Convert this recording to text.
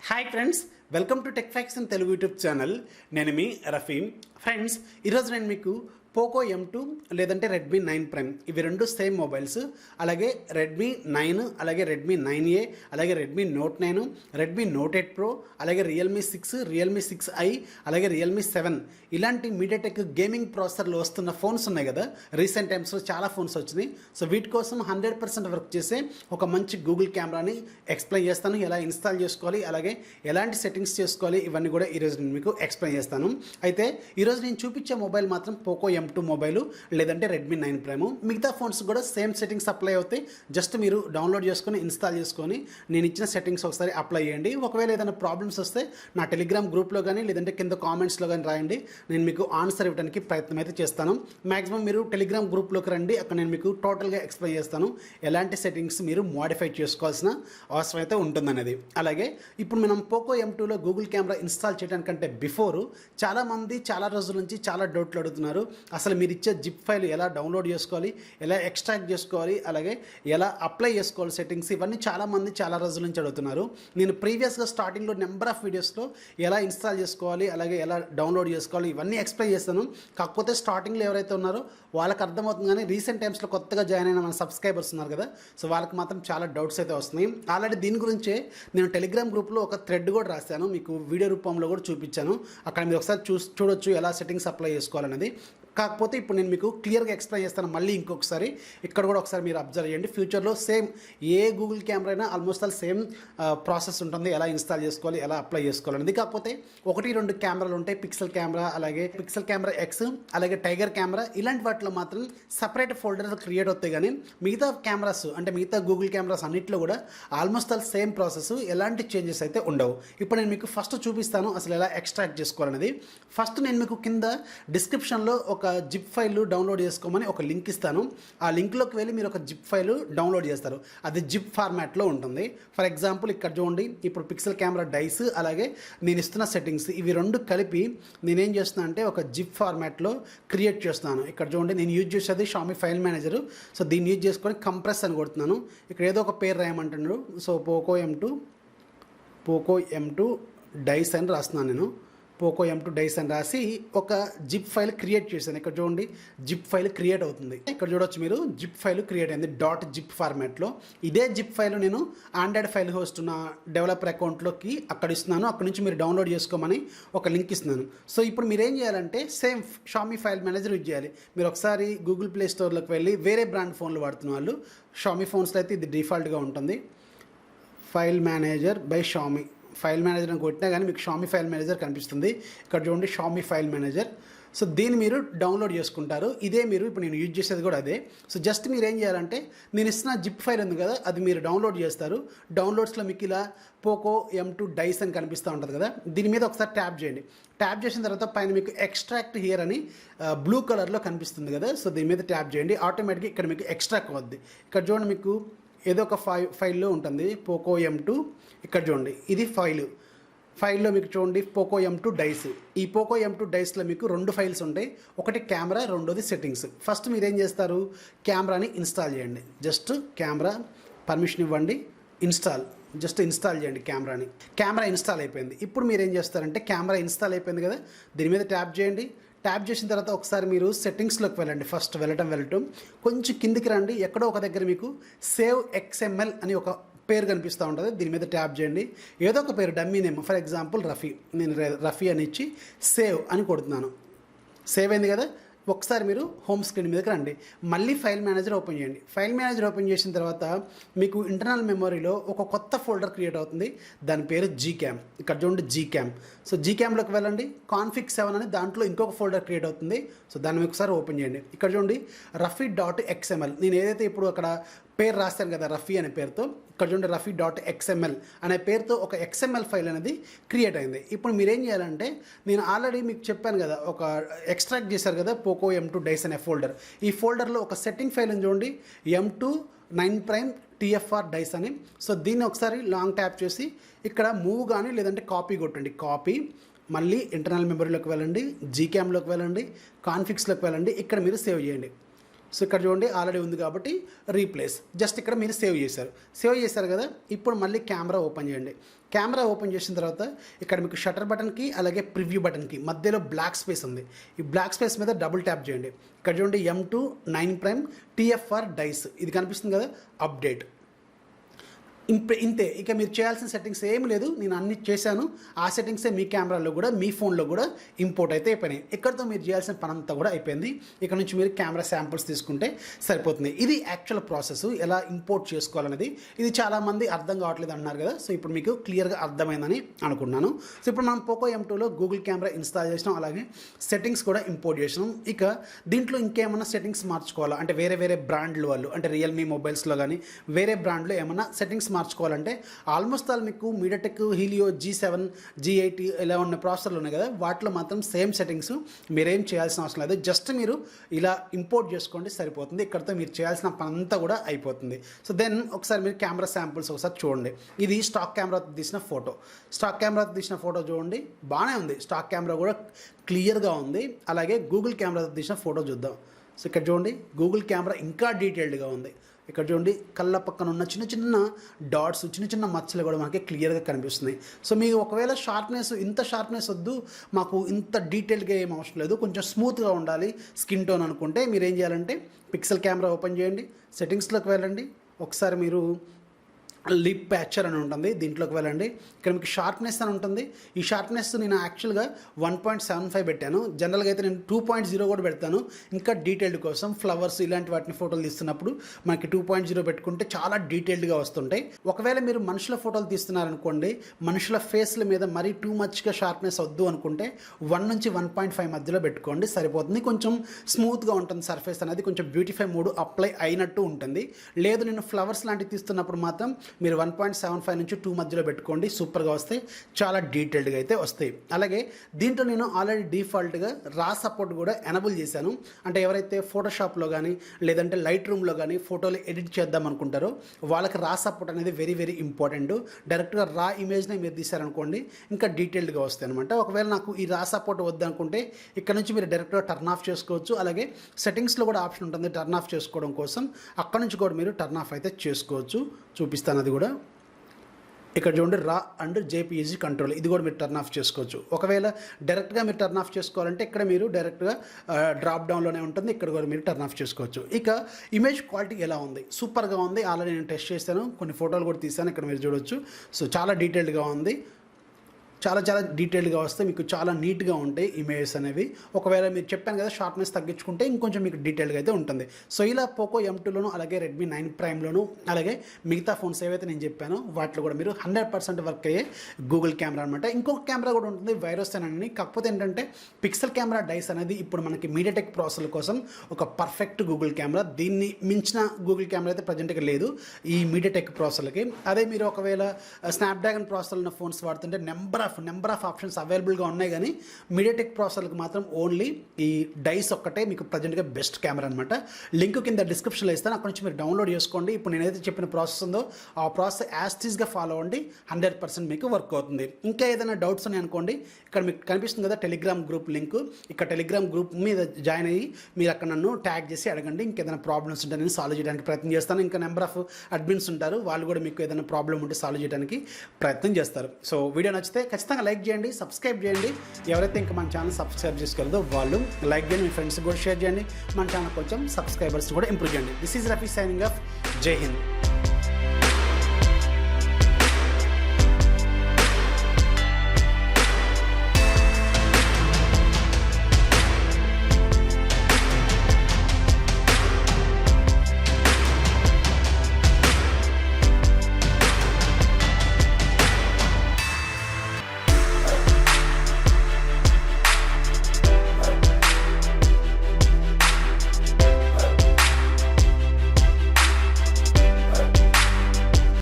Hi friends, welcome to tech fax in Telugu YouTube channel. నేను మీ Rafeem. Friends, ఈరోజు నేను మీకు పోకో M2 లేదంటే రెడ్మీ 9 ప్రైమ్ ఇవి రెండు సేమ్ మొబైల్స్. అలాగే రెడ్మీ 9, అలాగే రెడ్మీ 9A, అలాగే Redmi note 9, Redmi note 8 pro, అలాగే రియల్మీ 6, రియల్మీ 6i, అలాగే రియల్మీ 7 ఇలాంటి మీడియాటెక్ గేమింగ్ ప్రాసెసర్లు వస్తున్న ఫోన్స్ ఉన్నాయి కదా. రీసెంట్ టైమ్స్లో చాలా ఫోన్స్ వచ్చినాయి. సో వీటి కోసం 100% వర్క్ చేసే ఒక మంచి గూగుల్ కెమెరాని ఎక్స్ప్లెయిన్ చేస్తాను. ఎలా ఇన్స్టాల్ చేసుకోవాలి, అలాగే ఎలాంటి సెట్టింగ్స్ చేసుకోవాలి, ఇవన్నీ కూడా ఈరోజు నేను మీకు ఎక్స్ప్లెయిన్ చేస్తాను. అయితే ఈరోజు నేను చూపించే మొబైల్ మాత్రం పోకో M2 మొబైలు లేదంటే రెడ్మీ 9 ప్రైమ్. మిగతా ఫోన్స్ కూడా సేమ్ సెట్టింగ్స్ అప్లై అవుతాయి. జస్ట్ మీరు డౌన్లోడ్ చేసుకొని ఇన్స్టాల్ చేసుకొని నేను ఇచ్చిన సెట్టింగ్స్ ఒకసారి అప్లై చేయండి. ఒకవేళ ఏదైనా ప్రాబ్లమ్స్ వస్తే నా టెలిగ్రామ్ గ్రూప్లో కానీ లేదంటే కింద కామెంట్స్లో కానీ రాయండి. నేను మీకు ఆన్సర్ ఇవ్వడానికి ప్రయత్నం అయితే చేస్తాను. మ్యాక్సిమం మీరు టెలిగ్రామ్ గ్రూప్లోకి రండి, అక్కడ నేను మీకు టోటల్గా ఎక్స్ప్లెయిన్ చేస్తాను ఎలాంటి సెట్టింగ్స్ మీరు మోడిఫై చేసుకోవాల్సిన అవసరం అయితే ఉంటుందనేది. అలాగే ఇప్పుడు మనం పోకో M2లో గూగుల్ కెమెరా ఇన్స్టాల్ చేయడానికంటే బిఫోర్ చాలామంది చాలా రోజుల నుంచి చాలా డౌట్లు అడుగుతున్నారు. అసలు మీరు ఇచ్చే జిప్ ఫైల్ ఎలా డౌన్లోడ్ చేసుకోవాలి, ఎలా ఎక్స్ట్రాక్ట్ చేసుకోవాలి, అలాగే ఎలా అప్లై చేసుకోవాలి సెట్టింగ్స్, ఇవన్నీ చాలామంది చాలా రోజుల నుంచి అడుగుతున్నారు. నేను ప్రీవియస్గా స్టార్టింగ్లో నెంబర్ ఆఫ్ వీడియోస్లో ఎలా ఇన్స్టాల్ చేసుకోవాలి, అలాగే ఎలా డౌన్లోడ్ చేసుకోవాలి ఇవన్నీ ఎక్స్ప్లెయిన్ చేస్తాను. కాకపోతే స్టార్టింగ్లో ఎవరైతే ఉన్నారో వాళ్ళకి అర్థమవుతుంది, కానీ రీసెంట్ టైమ్స్లో కొత్తగా జాయిన్ అయిన మన సబ్స్క్రైబర్స్ ఉన్నారు కదా, సో వాళ్ళకి మాత్రం చాలా డౌట్స్ అయితే వస్తున్నాయి. ఆల్రెడీ దీని గురించే నేను టెలిగ్రామ్ గ్రూప్లో ఒక థ్రెడ్ కూడా రాశాను, మీకు వీడియో రూపంలో కూడా చూపించాను. అక్కడ మీరు ఒకసారి చూడొచ్చు ఎలా సెట్టింగ్స్ అప్లై చేసుకోవాలనేది. కాకపోతే ఇప్పుడు నేను మీకు క్లియర్గా ఎక్స్ప్లెయిన్ చేస్తాను మళ్ళీ ఇంకొకసారి. ఇక్కడ కూడా ఒకసారి మీరు అబ్జర్వ్ చేయండి. ఫ్యూచర్లో సేమ్ ఏ గూగుల్ కెమెరా అయినా ఆల్మోస్ట్ ఆల్ సేమ్ ప్రాసెస్ ఉంటుంది, ఎలా ఇన్స్టాల్ చేసుకోవాలి, ఎలా అప్లై చేసుకోవాలనేది. కాకపోతే 1-2 కెమెరాలు ఉంటాయి, పిక్సెల్ కెమెరా, అలాగే పిక్సెల్ కెమెరా X, అలాగే టైగర్ కెమెరా. ఇలాంటి వాటిలో మాత్రం సపరేట్ ఫోల్డర్ క్రియేట్ అవుతాయి. కానీ మిగతా కెమెరాస్ అంటే మిగతా గూగుల్ కెమెరాస్ అన్నింటిలో కూడా ఆల్మోస్ట్ ఆల్ సేమ్ ప్రాసెస్, ఎలాంటి చేంజెస్ అయితే ఉండవు. ఇప్పుడు నేను మీకు ఫస్ట్ చూపిస్తాను అసలు ఎలా ఎక్స్ట్రాక్ట్ చేసుకోవాలనేది. ఫస్ట్ నేను మీకు కింద డిస్క్రిప్షన్లో ఒక జిప్ ఫైల్ డౌన్లోడ్ చేసుకోమని ఒక లింక్ ఇస్తాను. ఆ లింక్లోకి వెళ్ళి మీరు ఒక జిప్ ఫైల్ డౌన్లోడ్ చేస్తారు. అది జిప్ ఫార్మాట్లో ఉంటుంది. ఫర్ ఎగ్జాంపుల్ ఇక్కడ చూడండి, ఇప్పుడు పిక్సెల్ కెమెరా డైస్, అలాగే నేను ఇస్తున్న సెట్టింగ్స్ ఇవి రెండు కలిపి నేనేం చేస్తున్నా అంటే ఒక జిప్ ఫార్మాట్లో క్రియేట్ చేస్తున్నాను. ఇక్కడ చూడండి, నేను యూజ్ చేసేది షామీ ఫైల్ మేనేజర్. సో దీన్ని యూజ్ చేసుకొని కంప్రెస్ అని కొడుతున్నాను. ఇక్కడ ఏదో ఒక పేరు రాయమంటున్నారు. సో పోకో M2 డైస్ అని రాస్తున్నాను. నేను పోకో M2 డైస్ అని రాసి ఒక జిప్ ఫైల్ క్రియేట్ చేశాను. ఇక్కడ చూడండి, జిప్ ఫైల్ క్రియేట్ అవుతుంది. ఇక్కడ చూడొచ్చు మీరు, జిప్ ఫైల్ క్రియేట్ అయింది .zip ఫార్మాట్లో. ఇదే జిప్ ఫైల్ నేను ఆండ్రాయిడ్ ఫైల్ హోస్ట్ ఉన్న డెవలపర్ అకౌంట్లోకి అక్కడ ఇస్తున్నాను. అక్కడ నుంచి మీరు డౌన్లోడ్ చేసుకోమని ఒక లింక్ ఇస్తున్నాను. సో ఇప్పుడు మీరు ఏం చేయాలంటే same Xiaomi file manager use చేయాలి. మీరు ఒకసారి గూగుల్ ప్లే స్టోర్లోకి వెళ్ళి వేరే బ్రాండ్ ఫోన్లు వాడుతున్న వాళ్ళు, షామీ ఫోన్స్లో అయితే ఇది డిఫాల్ట్గా ఉంటుంది. File manager by Xiaomi, file manager అని కొట్టినా కానీ మీకు షామీ ఫైల్ మేనేజర్ కనిపిస్తుంది. ఇక్కడ చూడండి, షామీ ఫైల్ మేనేజర్. సో దీన్ని మీరు డౌన్లోడ్ చేసుకుంటారు. ఇదే మీరు ఇప్పుడు నేను యూజ్ చేసేది కూడా అదే. సో జస్ట్ మీరు ఏం చేయాలంటే నేను ఇస్తున్న జిప్ ఫైల్ ఉంది కదా, అది మీరు డౌన్లోడ్ చేస్తారు. డౌన్లోడ్స్లో మీకు ఇలా పోకో M2 డైస్ అని కనిపిస్తూ ఉంటుంది కదా, దీని మీద ఒకసారి ట్యాప్ చేయండి. ట్యాప్ చేసిన తర్వాత పైన మీకు ఎక్స్ట్రాక్ట్ హియర్ అని బ్లూ కలర్లో కనిపిస్తుంది కదా, సో దీని మీద ట్యాప్ చేయండి. ఆటోమేటిక్గా ఇక్కడ మీకు ఎక్స్ట్రాక్ట్ అవుద్ది. ఇక్కడ చూడండి, మీకు ఏదో ఒక ఫైల్లో ఉంటుంది పోకో M2. ఇక్కడ చూడండి, ఇది ఫైల్లో మీకు చూడండి పోకో M2 డైస్. ఈ పోకో M2 డైస్లో మీకు 2 ఫైల్స్ ఉంటాయి. ఒకటి కెమెరా, రెండోది సెట్టింగ్స్. ఫస్ట్ మీరు ఏం చేస్తారు, కెమెరాని ఇన్స్టాల్ చేయండి. జస్ట్ కెమెరా పర్మిషన్ ఇవ్వండి, జస్ట్ ఇన్స్టాల్ చేయండి కెమెరాని. కెమెరా ఇన్స్టాల్ అయిపోయింది. ఇప్పుడు మీరు ఏం చేస్తారంటే కెమెరా ఇన్స్టాల్ అయిపోయింది కదా, దీని మీద ట్యాప్ చేయండి. ట్యాప్ చేసిన తర్వాత ఒకసారి మీరు సెట్టింగ్స్లోకి వెళ్ళండి. ఫస్ట్ వెళ్ళటం కొంచెం కిందికి రండి. ఎక్కడో ఒక దగ్గర మీకు సేవ్ XML అని ఒక పేరు కనిపిస్తూ ఉంటుంది. దీని మీద ట్యాప్ చేయండి. ఏదో ఒక పేరు, dummy name, for example Rafi. నేను రఫీ అని ఇచ్చి సేవ్ అని కొడుతున్నాను. సేవ్ అయింది కదా. ఒకసారి మీరు హోమ్ స్క్రీన్ మీదకి రండి. మళ్ళీ ఫైల్ మేనేజర్ ఓపెన్ చేయండి. ఫైల్ మేనేజర్ ఓపెన్ చేసిన తర్వాత మీకు ఇంటర్నల్ మెమరీలో ఒక కొత్త ఫోల్డర్ క్రియేట్ అవుతుంది. దాని పేరు Gcam. ఇక్కడ చూడండి, Gcam. సో Gcamలోకి వెళ్ళండి. config 7 అని దాంట్లో ఇంకొక ఫోల్డర్ క్రియేట్ అవుతుంది. సో దాన్ని ఒకసారి ఓపెన్ చేయండి. ఇక్కడ చూడండి, రఫీ.xml. నేను ఏదైతే ఇప్పుడు అక్కడ పేరు రాస్తాను కదా రఫీ అనే పేరుతో, ఇక్కడ చూడండి రఫీ.xml అనే పేరుతో ఒక XML ఫైల్ అనేది క్రియేట్ అయింది. ఇప్పుడు మీరేం చేయాలంటే, నేను ఆల్రెడీ మీకు చెప్పాను కదా, ఒక ఎక్స్ట్రాక్ట్ చేశారు కదా పోకో M2 డైస్ అనే ఫోల్డర్. ఈ ఫోల్డర్లో ఒక సెట్టింగ్ ఫైల్ అని చూడండి, M2 9 ప్రైమ్ TFR డైస్ అని. సో దీన్ని ఒకసారి లాంగ్ ట్యాప్ చేసి ఇక్కడ మూవ్ కానీ లేదంటే కాపీ కొట్టండి. కాపీ, మళ్ళీ ఇంటర్నల్ మెమరీలోకి వెళ్ళండి, Gcamలోకి వెళ్ళండి, కాన్ఫిగ్స్లోకి వెళ్ళండి. ఇక్కడ మీరు సేవ్ చేయండి. సో ఇక్కడ చూడండి ఆల్రెడీ ఉంది కాబట్టి రీప్లేస్, జస్ట్ ఇక్కడ మీరు సేవ్ చేశారు కదా. ఇప్పుడు మళ్ళీ కెమెరా ఓపెన్ చేయండి. కెమెరా ఓపెన్ చేసిన తర్వాత ఇక్కడ మీకు షట్టర్ బటన్కి అలాగే ప్రివ్యూ బటన్కి మధ్యలో బ్లాక్ స్పేస్ ఉంది. ఈ బ్లాక్ స్పేస్ మీద డబుల్ ట్యాప్ చేయండి. ఇక్కడ చూడండి M2 9 TFR డైస్ ఇది కనిపిస్తుంది కదా, అప్డేట్. ఇంతే, ఇక మీరు చేయాల్సిన సెట్టింగ్స్ ఏమి లేదు, నేను అన్ని చేశాను. ఆ సెట్టింగ్సే మీ కెమెరాలో కూడా మీ ఫోన్లో కూడా ఇంపోర్ట్ అయితే అయిపోయినాయి. ఇక్కడితో మీరు చేయాల్సిన పని అంతా కూడా అయిపోయింది. ఇక్కడ నుంచి మీరు కెమెరా శాంపుల్స్ తీసుకుంటే సరిపోతుంది. ఇది యాక్చువల్ ప్రాసెస్, ఎలా ఇంపోర్ట్ చేసుకోవాలనేది. ఇది చాలామంది అర్థం కావట్లేదు అన్నారు కదా, సో ఇప్పుడు మీకు క్లియర్గా అర్థమైందని అనుకున్నాను. సో ఇప్పుడు మనం పోకో M2లో గూగుల్ కెమెరా ఇన్స్టాల్ చేసినాం, అలాగే సెట్టింగ్స్ కూడా ఇంపోర్ట్ చేసినాం. ఇక దీంట్లో ఇంకేమైనా సెట్టింగ్స్ మార్చుకోవాలా అంటే వేరే బ్రాండ్లు వాళ్ళు అంటే రియల్మీ మొబైల్స్లో కానీ వేరే బ్రాండ్లో ఏమైనా సెట్టింగ్స్ మార్చుకోవాలంటే ఆల్మోస్ట్ ఆల్ మీకు మీడియాటెక్ హీలియో G7 G8 ఇలా ఉన్న ప్రాసెసర్లు ఉన్నాయి కదా, వాటిలో మాత్రం సేమ్ సెట్టింగ్స్ మీరేం చేయాల్సిన అవసరం లేదు. జస్ట్ మీరు ఇలా ఇంపోర్ట్ చేసుకోండి సరిపోతుంది. ఇక్కడితో మీరు చేయాల్సిన పని అంతా కూడా అయిపోతుంది. సో దెన్ ఒకసారి మీరు కెమెరా శాంపుల్స్ ఒకసారి చూడండి. ఇది స్టాక్ కెమెరాతో తీసిన ఫోటో చూడండి, బాగానే ఉంది. స్టాక్ కెమెరా కూడా క్లియర్గా ఉంది. అలాగే గూగుల్ కెమెరాతో తీసిన ఫోటో చూద్దాం. సో ఇక్కడ చూడండి గూగుల్ కెమెరా ఇంకా డీటెయిల్డ్గా ఉంది. ఇక్కడ చూడండి కళ్ళ పక్కన ఉన్న చిన్న డాట్స్, చిన్న మచ్చలు కూడా మనకి క్లియర్గా కనిపిస్తున్నాయి. సో మీకు ఒకవేళ ఇంత షార్ప్నెస్ వద్దు, మాకు ఇంత డీటెయిల్గా ఏం అవసరం లేదు, కొంచెం స్మూత్గా ఉండాలి స్కిన్ టోన్ అనుకుంటే మీరు ఏం చేయాలంటే పిక్సెల్ కెమెరా ఓపెన్ చేయండి, సెట్టింగ్స్లోకి వెళ్ళండి. ఒకసారి మీరు లిప్ ప్యాచర్ అని ఉంటుంది, దీంట్లోకి వెళ్ళండి. ఇక్కడ మీకు షార్ప్నెస్ అని ఉంటుంది. ఈ షార్ప్నెస్ నేను యాక్చువల్గా 1.75 పెట్టాను. జనరల్గా అయితే నేను 2.0 కూడా పెడతాను, ఇంకా డీటెయిల్డ్ కోసం. ఫ్లవర్స్ ఇలాంటి వాటిని ఫోటోలు తీస్తున్నప్పుడు మనకి 2.0 పెట్టుకుంటే చాలా డీటెయిల్డ్గా వస్తుంటాయి. ఒకవేళ మీరు మనుషుల ఫోటోలు తీస్తున్నారనుకోండి, మనుషుల ఫేస్ల మీద మరీ టూ మచ్గా షార్ప్నెస్ వద్దు అనుకుంటే 1 నుంచి 1.5 మధ్యలో పెట్టుకోండి సరిపోతుంది. కొంచెం స్మూత్గా ఉంటుంది సర్ఫేస్ అనేది, కొంచెం బ్యూటిఫై మోడ్ అప్లై అయినట్టు ఉంటుంది. లేదు నేను ఫ్లవర్స్ లాంటివి తీస్తున్నప్పుడు మాత్రం మీరు 1.75 నుంచి 2 మధ్యలో పెట్టుకోండి, సూపర్గా వస్తాయి, చాలా డీటెయిల్డ్గా అయితే వస్తాయి. అలాగే దీంట్లో నేను ఆల్రెడీ డిఫాల్ట్గా రా సపోర్ట్ కూడా ఎనబుల్ చేశాను. అంటే ఎవరైతే ఫోటోషాప్లో కానీ లేదంటే లైట్ రూమ్లో కానీ ఫోటోలు ఎడిట్ చేద్దాం అనుకుంటారో వాళ్ళకి రా సపోర్ట్ అనేది వెరీ ఇంపార్టెంట్. డైరెక్ట్గా రా ఇమేజ్ని మీరు తీశారనుకోండి ఇంకా డీటెయిల్డ్గా వస్తాయి అనమాట. ఒకవేళ నాకు ఈ రా సపోర్ట్ వద్దనుకుంటే ఇక్కడ నుంచి మీరు డైరెక్ట్గా టర్న్ ఆఫ్ చేసుకోవచ్చు. అలాగే సెట్టింగ్స్లో కూడా ఆప్షన్ ఉంటుంది టర్న్ ఆఫ్ చేసుకోవడం కోసం, అక్కడ నుంచి కూడా మీరు టర్న్ ఆఫ్ అయితే చేసుకోవచ్చు. చూపిస్తాను అది కూడా. ఇక్కడ చూడండి రా అండ్ JPEG కంట్రోల్, ఇది కూడా మీరు టర్న్ ఆఫ్ చేసుకోవచ్చు. ఒకవేళ డైరెక్ట్గా మీరు టర్న్ ఆఫ్ చేసుకోవాలంటే ఇక్కడ మీరు డైరెక్ట్గా డ్రాప్ డౌన్లోనే ఉంటుంది, ఇక్కడ కూడా మీరు టర్న్ ఆఫ్ చేసుకోవచ్చు. ఇక ఇమేజ్ క్వాలిటీ ఎలా ఉంది, సూపర్గా ఉంది. ఆల్రెడీ నేను టెస్ట్ చేశాను, కొన్ని ఫోటోలు కూడా తీశాను, ఇక్కడ మీరు చూడొచ్చు. సో చాలా డీటెయిల్డ్గా ఉంది, చాలా డీటెయిల్డ్గా వస్తే మీకు చాలా నీట్గా ఉంటాయి ఇమేజెస్ అనేవి. ఒకవేళ మీరు చెప్పాను కదా షార్ప్నెస్ తగ్గించుకుంటే ఇంకొంచెం మీకు డీటెయిల్గా అయితే ఉంటుంది. సో ఇలా పోకో M2లోను అలాగే రెడ్మీ 9 ప్రైమ్లోను అలాగే మిగతా ఫోన్స్ ఏవైతే నేను చెప్పానో వాటిలో కూడా మీరు 100% వర్క్ అయ్యే గూగుల్ కెమెరా అనమాట. ఇంకొక కెమెరా కూడా ఉంటుంది వైరస్ అని, కాకపోతే ఏంటంటే పిక్సెల్ కెమెరా డైస్ అనేది ఇప్పుడు మనకి మీడియాటెక్ ప్రాసెసర్ల కోసం ఒక పర్ఫెక్ట్ గూగుల్ కెమెరా. దీన్ని మించిన గూగుల్ కెమెరా అయితే ప్రజెంట్గా లేదు ఈ మీడియాటెక్ ప్రాసెసర్లకి. అదే మీరు ఒకవేళ స్నాప్డ్రాగన్ ప్రాసెసర్ ఉన్న ఫోన్స్ వాడుతుంటే నెంబర్ ఆఫ్ ఆప్షన్స్ అవైలబుల్గా ఉన్నాయి, కానీ మీడియాటెక్ ప్రాసెసర్కి మాత్రం ఓన్లీ ఈ డైస్ ఒక్కటే మీకు ప్రజెంట్గా బెస్ట్ కెమెరా అనమాట. లింక్ కింద డిస్క్రిప్షన్లో ఇస్తాను, అక్కడ నుంచి మీరు డౌన్లోడ్ చేసుకోండి. ఇప్పుడు నేనైతే చెప్పిన ప్రాసెస్ ఉందో ఆ ప్రాసెస్ యాస్టీస్గా ఫాలో అవ్వండి, 100% మీకు వర్క్ అవుతుంది. ఇంకా ఏదైనా డౌట్స్ ఉన్నాయి అనుకోండి, ఇక్కడ మీకు కనిపిస్తుంది కదా టెలిగ్రామ్ గ్రూప్ లింక్, ఇక్కడ టెలిగ్రామ్ గ్రూప్ మీద జాయిన్ అయ్యి మీరు అక్కడ నన్ను ట్యాగ్ చేసి అడగండి. ఇంకేదైనా ప్రాబ్లమ్స్ ఉంటే నేను సాల్వ్ చేయడానికి ప్రయత్నం చేస్తాను. ఇంకా నెంబర్ ఆఫ్ అడ్మిన్స్ ఉంటారు, వాళ్ళు కూడా మీకు ఏదైనా ప్రాబ్లం ఉంటే సాల్వ్ చేయడానికి ప్రయత్నం చేస్తారు. సో వీడియో నచ్చితే ఖచ్చితంగా లైక్ చేయండి, సబ్స్క్రైబ్ చేయండి. ఎవరైతే ఇంకా మన ఛానల్ సబ్స్క్రైబ్ చేసుకోలేదో వాళ్ళు లైక్ చేయండి, మీ ఫ్రెండ్స్ కూడా షేర్ చేయండి. మన ఛానల్ కొంచెం సబ్స్క్రైబర్స్ కూడా ఇంప్రూవ్ చేయండి. This is Rafi signing off. జై హింద్.